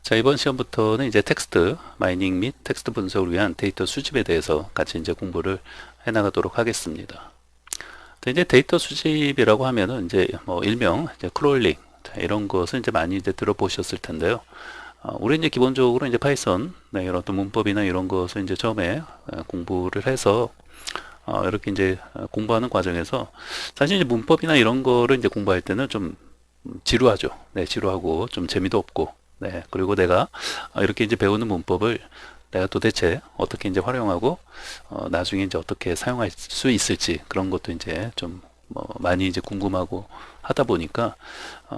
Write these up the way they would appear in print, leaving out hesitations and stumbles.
자, 이번 시험부터는 이제 텍스트 마이닝 및 텍스트 분석을 위한 데이터 수집에 대해서 같이 이제 공부를 해 나가도록 하겠습니다. 자, 이제 데이터 수집이라고 하면은 이제 뭐 일명 이제 크롤링, 자, 이런 것을 이제 많이 이제 들어보셨을 텐데요. 우리 이제 기본적으로 이제 파이썬, 네, 이런 어떤 문법이나 이런 것을 이제 처음에 공부를 해서 이렇게 이제 공부하는 과정에서 사실 이제 문법이나 이런 거를 이제 공부할 때는 좀 지루하죠. 네, 지루하고 좀 재미도 없고, 네, 그리고 내가 이렇게 이제 배우는 문법을 내가 도대체 어떻게 이제 활용하고 나중에 이제 어떻게 사용할 수 있을지 그런 것도 이제 좀 뭐 많이 이제 궁금하고 하다 보니까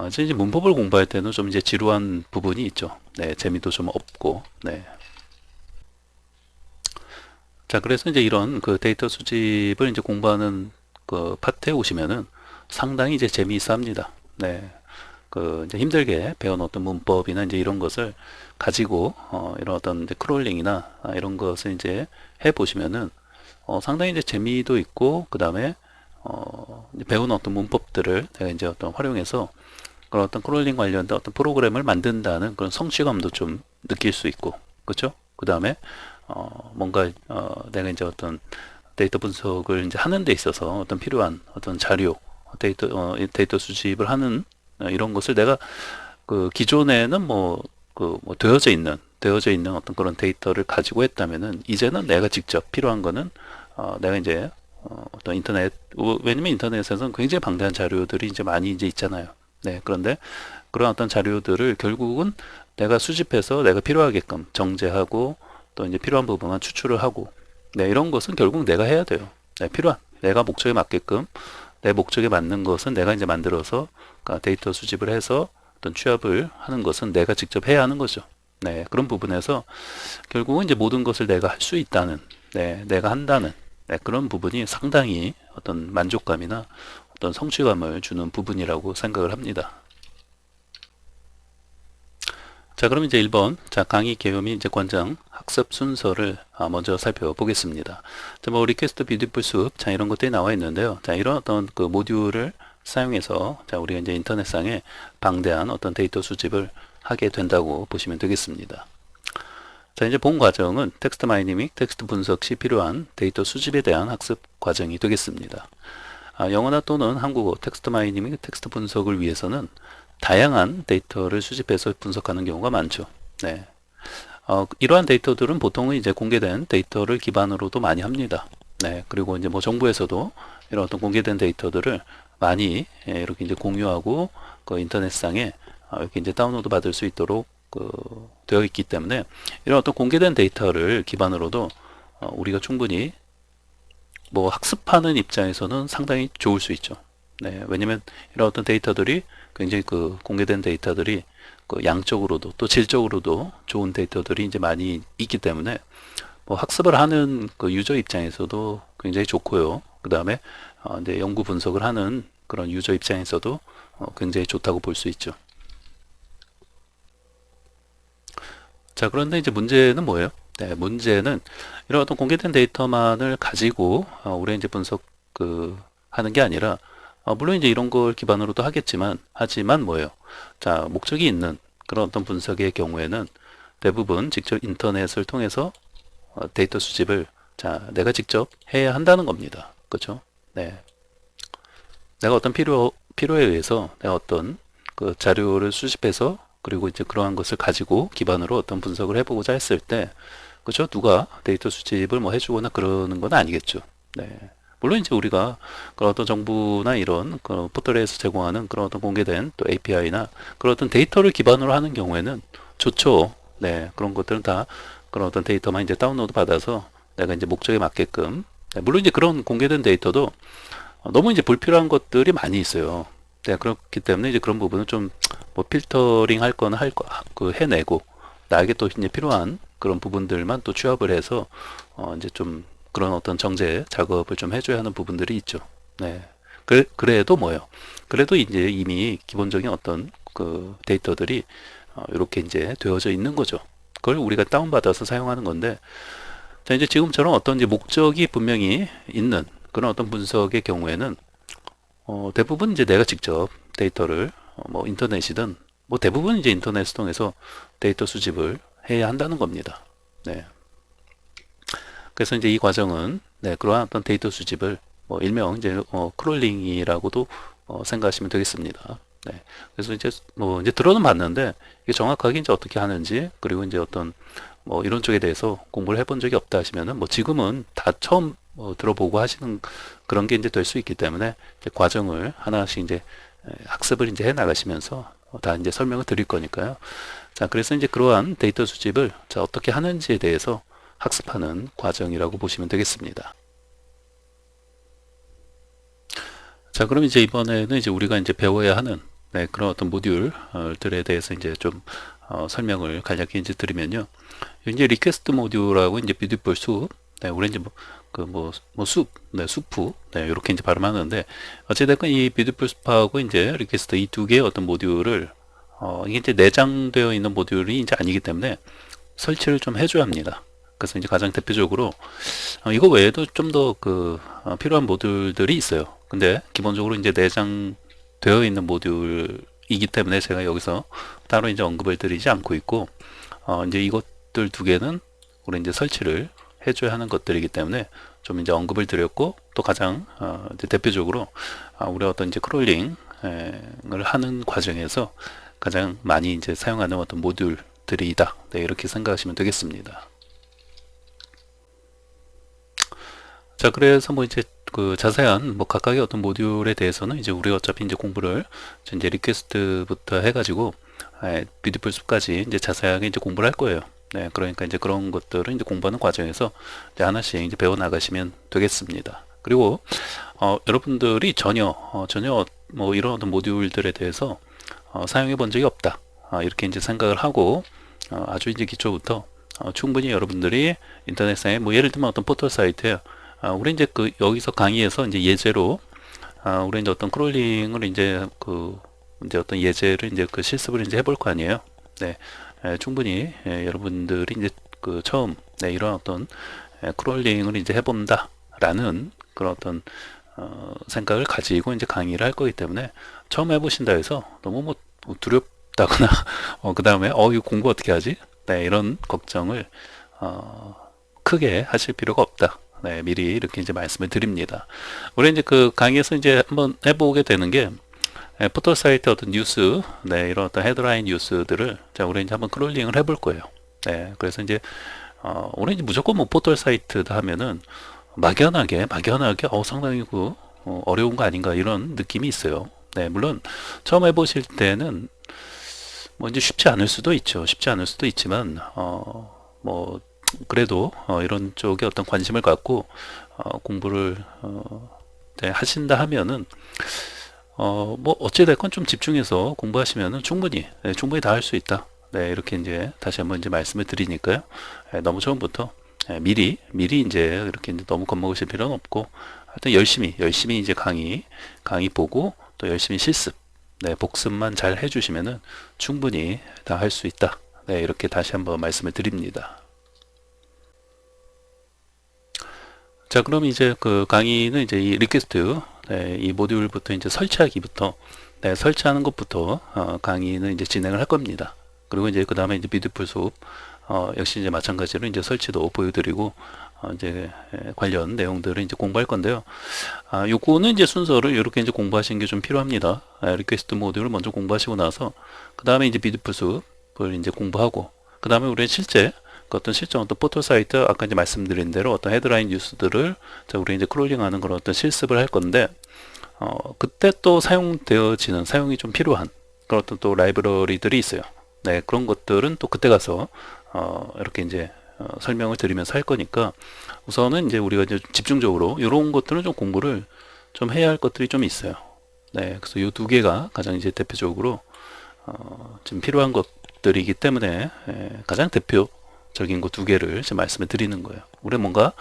이제 문법을 공부할 때는 좀 이제 지루한 부분이 있죠. 네, 재미도 좀 없고, 네. 자, 그래서 이제 이런 그 데이터 수집을 이제 공부하는 그 파트에 오시면은 상당히 이제 재미있어 합니다. 네. 그 이제 힘들게 배운 어떤 문법이나 이제 이런 것을 가지고 이런 어떤 이제 크롤링이나 이런 것을 이제 해 보시면은 상당히 이제 재미도 있고 그다음에 이제 배운 어떤 문법들을 내가 이제 어떤 활용해서 그런 어떤 크롤링 관련된 어떤 프로그램을 만든다는 그런 성취감도 좀 느낄 수 있고, 그렇죠? 그다음에 뭔가 내가 이제 어떤 데이터 분석을 이제 하는 데 있어서 어떤 필요한 어떤 자료, 데이터 수집을 하는 이런 것을 내가 그 기존에는 뭐 되어져 있는 어떤 그런 데이터를 가지고 했다면은 이제는 내가 직접 필요한 거는 내가 이제 어떤 왜냐면 인터넷에서는 굉장히 방대한 자료들이 이제 많이 이제 있잖아요. 네, 그런데 그런 어떤 자료들을 결국은 내가 수집해서 내가 필요하게끔 정제하고 또 이제 필요한 부분만 추출을 하고, 네, 이런 것은 결국 내가 해야 돼요. 네, 내가 목적에 맞게끔 내 목적에 맞는 것은 내가 이제 만들어서 그러니까 데이터 수집을 해서 어떤 취합을 하는 것은 내가 직접 해야 하는 거죠. 네, 그런 부분에서 결국은 이제 모든 것을 내가 할 수 있다는, 네, 내가 한다는, 네, 그런 부분이 상당히 어떤 만족감이나 어떤 성취감을 주는 부분이라고 생각을 합니다. 자, 그럼 이제 1번, 자, 강의 개요 및 이제 권장 학습 순서를 먼저 살펴보겠습니다. 자, 뭐 리퀘스트 뷰티풀 숲, 자, 이런 것들이 나와 있는데요. 자, 이런 어떤 그 모듈을 사용해서 자, 우리가 이제 인터넷상에 방대한 어떤 데이터 수집을 하게 된다고 보시면 되겠습니다. 자, 이제 본 과정은 텍스트 마이닝 및 텍스트 분석 시 필요한 데이터 수집에 대한 학습 과정이 되겠습니다. 영어나 또는 한국어 텍스트 마이닝 및 텍스트 분석을 위해서는 다양한 데이터를 수집해서 분석하는 경우가 많죠. 네. 이러한 데이터들은 보통은 이제 공개된 데이터를 기반으로도 많이 합니다. 네. 그리고 이제 뭐 정부에서도 이런 어떤 공개된 데이터들을 많이 이렇게 이제 공유하고 그 인터넷상에 이렇게 이제 다운로드 받을 수 있도록 되어 있기 때문에 이런 어떤 공개된 데이터를 기반으로도 우리가 충분히 뭐 학습하는 입장에서는 상당히 좋을 수 있죠. 네, 왜냐면 이런 어떤 데이터들이 굉장히 그 공개된 데이터들이 그 양적으로도 또 질적으로도 좋은 데이터들이 이제 많이 있기 때문에 뭐 학습을 하는 그 유저 입장에서도 굉장히 좋고요. 그 다음에 이제 연구 분석을 하는 그런 유저 입장에서도 굉장히 좋다고 볼 수 있죠. 자, 그런데 이제 문제는 뭐예요? 네, 문제는 이런 어떤 공개된 데이터만을 가지고 우리 이제 분석 하는 게 아니라 물론 이제 이런 걸 기반으로도 하지만 뭐예요? 자, 목적이 있는 그런 어떤 분석의 경우에는 대부분 직접 인터넷을 통해서 데이터 수집을 자, 내가 직접 해야 한다는 겁니다. 그렇죠? 네. 내가 어떤 필요에 의해서 내가 어떤 그 자료를 수집해서 그리고 이제 그러한 것을 가지고 기반으로 어떤 분석을 해보고자 했을 때, 그죠? 누가 데이터 수집을 뭐 해주거나 그러는 건 아니겠죠. 네. 물론 이제 우리가 그런 어떤 정부나 이런 그 포털에서 제공하는 그런 어떤 공개된 또 API나 그런 어떤 데이터를 기반으로 하는 경우에는 좋죠. 네. 그런 것들은 다 그런 어떤 데이터만 이제 다운로드 받아서 내가 이제 목적에 맞게끔, 네, 물론 이제 그런 공개된 데이터도 너무 이제 불필요한 것들이 많이 있어요. 네, 그렇기 때문에 이제 그런 부분은 좀 뭐 필터링 할 거는 해내고 나에게 또 이제 필요한 그런 부분들만 또 취합을 해서 이제 좀 그런 어떤 정제 작업을 좀 해줘야 하는 부분들이 있죠. 네. 그래도 뭐예요? 그래도 이제 이미 기본적인 어떤 그 데이터들이 이렇게 이제 되어져 있는 거죠. 그걸 우리가 다운받아서 사용하는 건데, 자, 이제 지금처럼 어떤 이제 목적이 분명히 있는 그런 어떤 분석의 경우에는 대부분 이제 내가 직접 데이터를 뭐 인터넷이든 뭐 대부분 이제 인터넷을 통해서 데이터 수집을 해야 한다는 겁니다. 네. 그래서 이제 이 과정은 그러한 어떤 데이터 수집을 뭐 일명 이제 크롤링이라고도 생각하시면 되겠습니다. 네. 그래서 이제 뭐 이제 들어는 봤는데 이게 정확하게 이제 어떻게 하는지, 그리고 이제 어떤 뭐 이런 쪽에 대해서 공부를 해본 적이 없다 하시면은 뭐 지금은 다 처음 들어보고 하시는 그런 게 이제 될 수 있기 때문에 이제 과정을 하나씩 이제 학습을 이제 해 나가시면서 다 이제 설명을 드릴 거니까요. 자, 그래서 이제 그러한 데이터 수집을 자 어떻게 하는지에 대해서 학습하는 과정이라고 보시면 되겠습니다. 자, 그럼 이제 이번에는 이제 우리가 이제 배워야 하는 그런 어떤 모듈들에 대해서 이제 좀 설명을 간략히 이제 드리면요. 이제 리퀘스트 모듈하고 이제 뷰티풀 숲, 우리 이제 숲, 수프, 이렇게 이제 발음하는데 어찌됐건 이 뷰티풀 숲하고 이제 리퀘스트 이 두 개의 어떤 모듈을 이게 이제 내장되어 있는 모듈이 이제 아니기 때문에 설치를 좀 해줘야 합니다. 그래서 이제 가장 대표적으로 이거 외에도 좀 더 필요한 모듈들이 있어요. 근데 기본적으로 이제 내장되어 있는 모듈이기 때문에 제가 여기서 따로 이제 언급을 드리지 않고 있고, 이제 이것들 두 개는 우리 이제 설치를 해줘야 하는 것들이기 때문에 좀 이제 언급을 드렸고, 또 가장 이제 대표적으로 우리 어떤 이제 크롤링을 하는 과정에서 가장 많이 이제 사용하는 어떤 모듈들이다. 이렇게 생각하시면 되겠습니다. 자, 그래서 뭐 이제 자세한 뭐 각각의 어떤 모듈에 대해서는 이제 우리가 어차피 이제 공부를 이제 리퀘스트부터 해가지고 뷰티풀 숲까지 이제 자세하게 이제 공부를 할 거예요. 네, 그러니까 이제 그런 것들을 이제 공부하는 과정에서 이제 하나씩 이제 배워 나가시면 되겠습니다. 그리고 여러분들이 전혀 뭐 이런 어떤 모듈들에 대해서 사용해 본 적이 없다. 이렇게 이제 생각을 하고 아주 이제 기초부터 충분히 여러분들이 인터넷상에 뭐 예를 들면 어떤 포털 사이트에 우리 이제 여기서 강의에서 이제 예제로 우리 이제 어떤 크롤링을 이제 이제 어떤 예제를 이제 실습을 이제 해볼 거 아니에요. 네, 충분히 여러분들이 이제 처음 이런 어떤 크롤링을 이제 해본다라는 그런 어떤 생각을 가지고 이제 강의를 할 거기 때문에 처음 해보신다 해서 너무 뭐 두렵다거나 그 다음에 이거 공부 어떻게 하지? 이런 걱정을 크게 하실 필요가 없다. 미리 이렇게 이제 말씀을 드립니다. 우리 이제 강의에서 이제 한번 해보게 되는 게 포털 사이트 어떤 뉴스, 이런 어떤 헤드라인 뉴스들을 자 우리 이제 한번 크롤링을 해볼 거예요. 그래서 이제 우리 이제 무조건 뭐 포털 사이트다 하면은 막연하게 상당히 어려운 거 아닌가 이런 느낌이 있어요. 물론 처음 해보실 때는 뭐 이제 쉽지 않을 수도 있죠. 쉽지 않을 수도 있지만 뭐 그래도 이런 쪽에 어떤 관심을 갖고 공부를 하신다 하면은 뭐 어찌됐건 좀 집중해서 공부하시면은 충분히 다 할 수 있다. 이렇게 이제 다시 한번 이제 말씀을 드리니까요. 너무 처음부터 미리 이제 이렇게 이제 너무 겁먹으실 필요는 없고 하여튼 열심히 이제 강의 보고 또 열심히 실습 복습만 잘 해주시면은 충분히 다 할 수 있다. 이렇게 다시 한번 말씀을 드립니다. 자, 그럼 이제 강의는 이제 이 리퀘스트 이 모듈부터 이제 설치하기부터 설치하는 것부터 강의는 이제 진행을 할 겁니다. 그리고 이제 그 다음에 이제 뷰티풀 숲 역시 이제 마찬가지로 이제 설치도 보여드리고 이제 관련 내용들을 이제 공부할 건데요. 요거는 이제 순서를 이렇게 이제 공부하시는 게 좀 필요합니다. 리퀘스트 모듈을 먼저 공부하시고 나서 그 다음에 이제 뷰티풀 숲을 이제 공부하고 그 다음에 우리 실제 어떤 실전 어떤 포털 사이트 아까 이제 말씀드린 대로 어떤 헤드라인 뉴스들을 자 우리 이제 크롤링하는 그런 어떤 실습을 할 건데 그때 또 사용이 좀 필요한 그런 어떤 또 라이브러리들이 있어요. 그런 것들은 또 그때 가서 이렇게 이제 설명을 드리면서 할 거니까 우선은 이제 우리가 이제 집중적으로 이런 것들은 좀 공부를 좀 해야 할 것들이 좀 있어요. 그래서 이 두 개가 가장 이제 대표적으로 좀 필요한 것들이기 때문에 가장 대표적인 거 두 개를 지금 말씀을 드리는 거예요. 우리 뭔가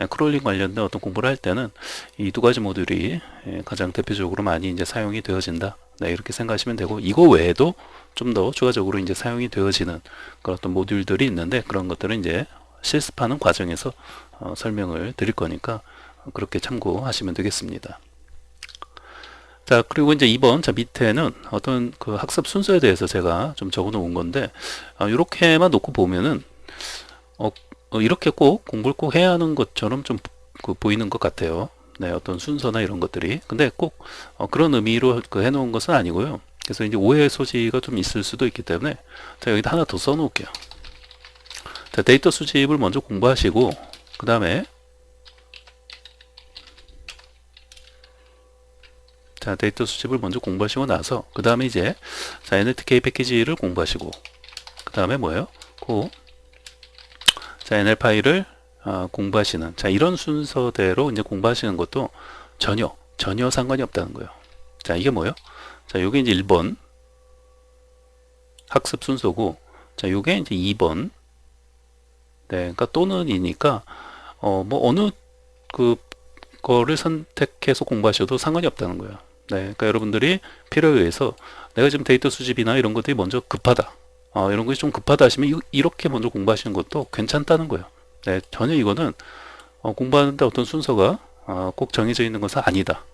크롤링 관련된 어떤 공부를 할 때는 이 두 가지 모듈이 가장 대표적으로 많이 이제 사용이 되어진다. 이렇게 생각하시면 되고 이거 외에도 좀 더 추가적으로 이제 사용이 되어지는 그런 어떤 모듈들이 있는데 그런 것들은 이제 실습하는 과정에서 설명을 드릴 거니까 그렇게 참고하시면 되겠습니다. 자, 그리고 이제 2번, 자, 밑에는 어떤 그 학습 순서에 대해서 제가 좀 적어 놓은 건데, 이렇게만 놓고 보면은, 이렇게 꼭 공부를 꼭 해야 하는 것처럼 좀 보이는 것 같아요. 네, 어떤 순서나 이런 것들이. 근데 꼭 그런 의미로 그 해놓은 것은 아니고요. 그래서 이제 오해의 소지가 좀 있을 수도 있기 때문에, 자, 여기다 하나 더 써놓을게요. 자, 데이터 수집을 먼저 공부하시고, 그 다음에, 자, 데이터 수집을 먼저 공부하시고 나서, 그 다음에 이제, 자, NLTK 패키지를 공부하시고, 그 다음에 뭐예요? 자, NL 파일을 공부하시는, 자, 이런 순서대로 이제 공부하시는 것도 전혀 상관이 없다는 거예요. 자, 이게 뭐예요? 자, 요게 이제 1번 학습 순서고, 자, 요게 이제 2번. 네, 그러니까 또는이니까, 뭐 어느 거를 선택해서 공부하셔도 상관이 없다는 거예요. 네, 그러니까 여러분들이 필요에 의해서 내가 지금 데이터 수집이나 이런 것들이 먼저 급하다. 이런 것이 좀 급하다 하시면 이렇게 먼저 공부하시는 것도 괜찮다는 거예요. 네, 전혀 이거는 공부하는데 어떤 순서가 꼭 정해져 있는 것은 아니다.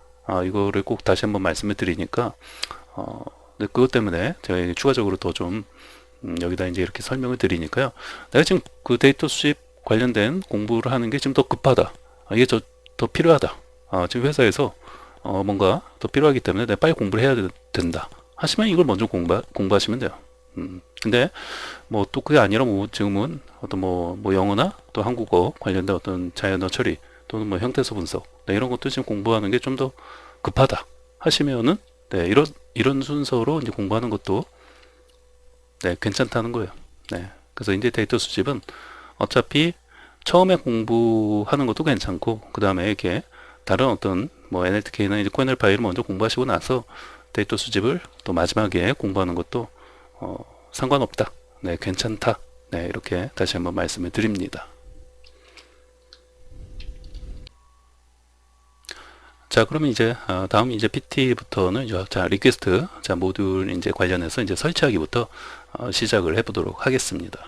이거를 꼭 다시 한번 말씀을 드리니까 네, 그것 때문에 제가 추가적으로 더 좀 여기다 이제 이렇게 설명을 드리니까요. 내가 지금 그 데이터 수집 관련된 공부를 하는 게 지금 더 급하다. 이게 더 필요하다. 지금 회사에서 뭔가 더 필요하기 때문에 내가 빨리 공부를 해야 된다. 하시면 이걸 먼저 공부하시면 돼요. 근데 뭐 또 그게 아니라 뭐 지금은 어떤 뭐 영어나 또 한국어 관련된 어떤 자연어 처리 또는 뭐 형태소 분석 네, 이런 것도 지금 공부하는 게 좀 더 급하다 하시면은 네, 이런 순서로 이제 공부하는 것도 네, 괜찮다는 거예요. 네. 그래서 이제 데이터 수집은 어차피 처음에 공부하는 것도 괜찮고 그 다음에 이렇게 다른 어떤 뭐 NLTK나 이제 코엔엘 파일을 먼저 공부하시고 나서 데이터 수집을 또 마지막에 공부하는 것도 상관없다. 네, 괜찮다. 네, 이렇게 다시 한번 말씀을 드립니다. 자, 그러면 이제 다음 이제 PT부터는 자, 리퀘스트 자, 모듈 이제 관련해서 이제 설치하기부터 시작을 해보도록 하겠습니다.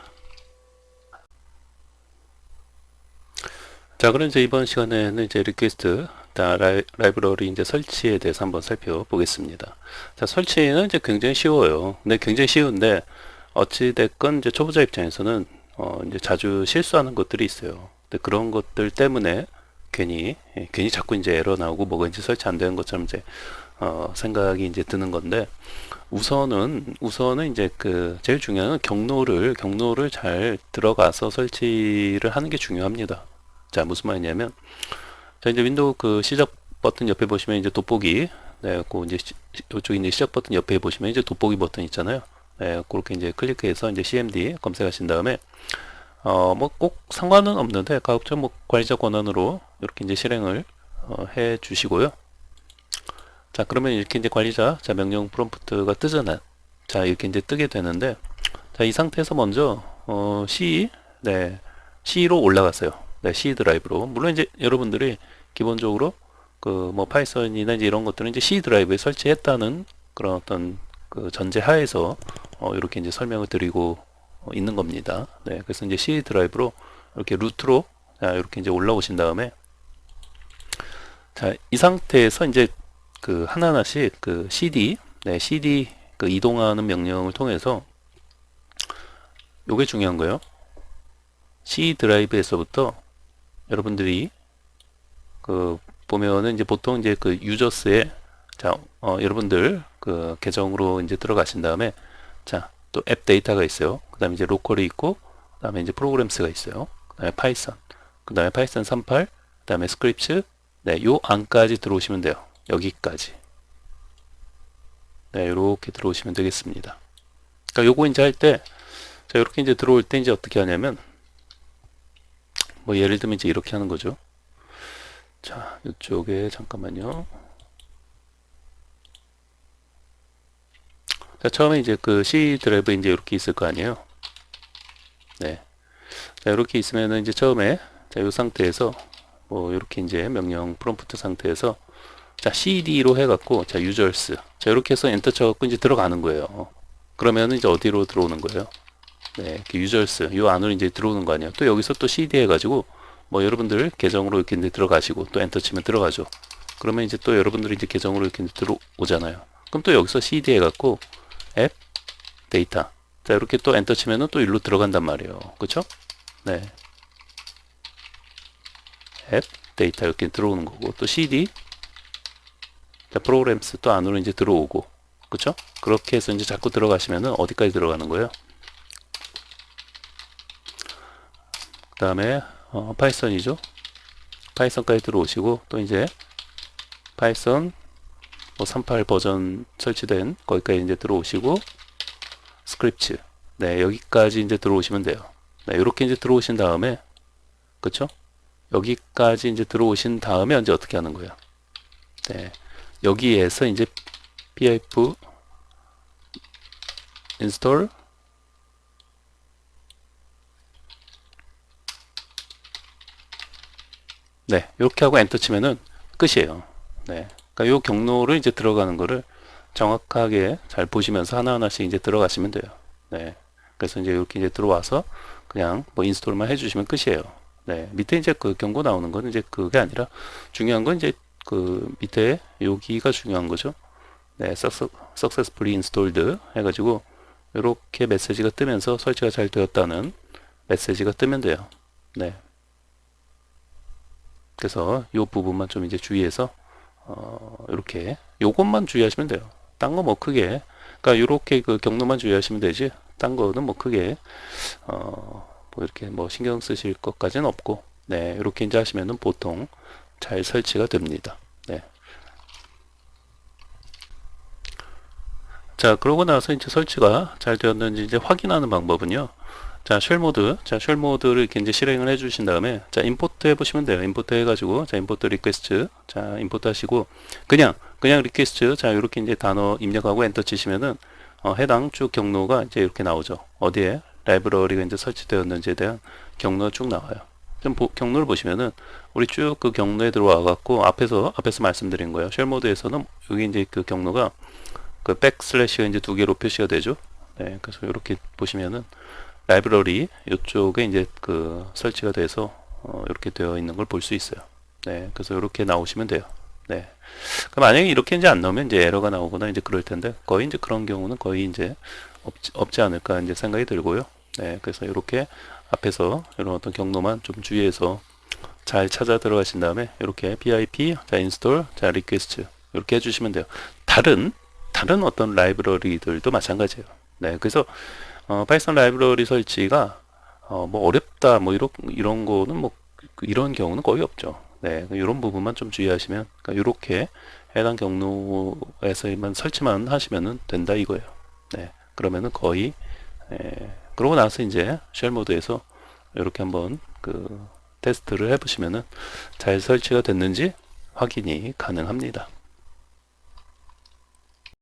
자, 그럼 이제 이번 시간에는 이제 리퀘스트 라이브러리 이제 설치에 대해서 한번 살펴보겠습니다. 자, 설치는 이제 굉장히 쉬워요. 근데 굉장히 쉬운데 어찌됐건 이제 초보자 입장에서는 이제 자주 실수하는 것들이 있어요. 근데 그런 것들 때문에 괜히 자꾸 이제 에러 나오고 뭐가 이제 설치 안 되는 것처럼 이제 생각이 이제 드는 건데 우선은 이제 그 제일 중요한 건 경로를 잘 들어가서 설치를 하는 게 중요합니다. 자, 무슨 말이냐면 자, 이제 윈도우 그 시작 버튼 옆에 보시면 이제 돋보기 네, 그 이제 이쪽에 이제 시작 버튼 옆에 보시면 이제 돋보기 버튼 있잖아요. 네, 그렇게 이제 클릭해서 이제 CMD 검색하신 다음에 뭐 꼭 상관은 없는데 가급적 뭐 관리자 권한으로 이렇게 이제 실행을 해 주시고요. 자, 그러면 이렇게 이제 관리자 자 명령 프롬프트가 뜨잖아요. 자, 이렇게 이제 뜨게 되는데 자, 이 상태에서 먼저 C로 올라갔어요. 네, C 드라이브로. 물론 이제 여러분들이 기본적으로 그 뭐 파이썬이나 이제 이런 것들은 이제 C 드라이브에 설치했다는 그런 어떤 그 전제 하에서 이렇게 이제 설명을 드리고 있는 겁니다. 네, 그래서 이제 C 드라이브로 이렇게 루트로 자, 이렇게 이제 올라오신 다음에 자, 이 상태에서 이제 그 하나하나씩 그 CD 그 이동하는 명령을 통해서 요게 중요한 거예요. C 드라이브에서부터 여러분들이 그 보면은 이제 보통 이제 그 유저스에 자, 여러분들 그 계정으로 이제 들어가신 다음에 자, 또 앱 데이터가 있어요. 그 다음에 이제 로컬이 있고, 그 다음에 이제 프로그램스가 있어요. 그 다음에 파이썬, 그 다음에 파이썬 38, 그 다음에 스크립트, 네, 요 안까지 들어오시면 돼요. 여기까지. 네, 요렇게 들어오시면 되겠습니다. 그러니까 요거 이제 할 때, 자, 요렇게 이제 들어올 때 이제 어떻게 하냐면, 뭐 예를 들면 이제 이렇게 하는 거죠. 자, 이쪽에 잠깐만요. 자, 처음에 이제 그 C 드라이브 이제 이렇게 있을 거 아니에요. 네. 자, 이렇게 있으면은 이제 처음에 자, 이 상태에서 뭐 이렇게 이제 명령 프롬프트 상태에서 자, CD로 해갖고 자, 유저스 자, 이렇게 해서 엔터 쳐갖고 이제 들어가는 거예요. 그러면은 이제 어디로 들어오는 거예요? 네, 유저스 요 안으로 이제 들어오는 거 아니에요. 또 여기서 또 CD 해가지고 뭐 여러분들 계정으로 이렇게 이제 들어가시고 또 엔터 치면 들어가죠. 그러면 이제 또 여러분들이 이제 계정으로 이렇게 들어오잖아요. 그럼 또 여기서 cd 해갖고 앱 데이터. 자, 이렇게 또 엔터 치면은 또 일로 들어간단 말이에요. 그쵸? 네. 앱 데이터 이렇게 들어오는 거고, 또 cd. 자, 프로그램스 또 안으로 이제 들어오고. 그쵸? 그렇게 해서 이제 자꾸 들어가시면은 어디까지 들어가는 거예요? 그 다음에 파이썬이죠. 파이썬까지 들어오시고, 또 이제 파이썬 뭐 38 버전 설치된 거기까지 이제 들어오시고, 스크립트. 네, 여기까지 이제 들어오시면 돼요. 네, 이렇게 이제 들어오신 다음에, 그쵸? 여기까지 이제 들어오신 다음에 이제 어떻게 하는 거예요? 네, 여기에서 이제 pip install 네, 이렇게 하고 엔터 치면은 끝이에요. 네, 그러니까 요 경로를 이제 들어가는 거를 정확하게 잘 보시면서 하나하나씩 이제 들어가시면 돼요. 네, 그래서 이제 이렇게 이제 들어와서 그냥 뭐 인스톨만 해주시면 끝이에요. 네, 밑에 이제 그 경고 나오는 건 이제 그게 아니라 중요한 건 이제 그 밑에 여기가 중요한 거죠. 네, successfully installed 해가지고 이렇게 메시지가 뜨면서 설치가 잘 되었다는 메시지가 뜨면 돼요. 네. 그래서 이 부분만 좀 이제 주의해서 이렇게 요것만 주의하시면 돼요. 딴 거 뭐 크게 그러니까 이렇게 그 경로만 주의하시면 되지 딴 거는 뭐 크게 뭐 이렇게 뭐 신경 쓰실 것까지는 없고 네 이렇게 이제 하시면은 보통 잘 설치가 됩니다. 네. 자 그러고 나서 이제 설치가 잘 되었는지 이제 확인하는 방법은요. 자, 쉘 모드를 이렇게 이제 실행을 해 주신 다음에, 자, 임포트 해 보시면 돼요. 임포트 해가지고, 자, 임포트 리퀘스트, 자, 임포트 하시고, 그냥 리퀘스트, 자, 이렇게 이제 단어 입력하고 엔터 치시면은, 해당 쭉 경로가 이제 이렇게 나오죠. 어디에 라이브러리가 이제 설치되었는지에 대한 경로가 쭉 나와요. 좀 경로를 보시면은, 우리 쭉 그 경로에 들어와 갖고, 앞에서 말씀드린 거예요. 쉘 모드에서는 여기 이제 그 경로가 그 백슬래시가 이제 두 개로 표시가 되죠. 네, 그래서 이렇게 보시면은, 라이브러리 이쪽에 이제 그 설치가 돼서 이렇게 되어 있는 걸 볼 수 있어요. 네, 그래서 이렇게 나오시면 돼요. 네. 그럼 만약에 이렇게 이제 안 나오면 이제 에러가 나오거나 이제 그럴 텐데 거의 이제 그런 경우는 거의 이제 없지 않을까 이제 생각이 들고요. 네, 그래서 이렇게 앞에서 이런 어떤 경로만 좀 주의해서 잘 찾아 들어가신 다음에 이렇게 pip 자 인스톨 자 리퀘스트 이렇게 해주시면 돼요. 다른 어떤 라이브러리들도 마찬가지예요. 네, 그래서 파이썬 라이브러리 설치가 뭐 어렵다 뭐 이런 거는 뭐 이런 경우는 거의 없죠. 네, 이런 부분만 좀 주의하시면 그러니까 이렇게 해당 경로에서만 설치만 하시면은 된다 이거예요. 네, 그러면은 거의 그러고 나서 이제 쉘 모드에서 이렇게 한번 그 테스트를 해보시면은 잘 설치가 됐는지 확인이 가능합니다.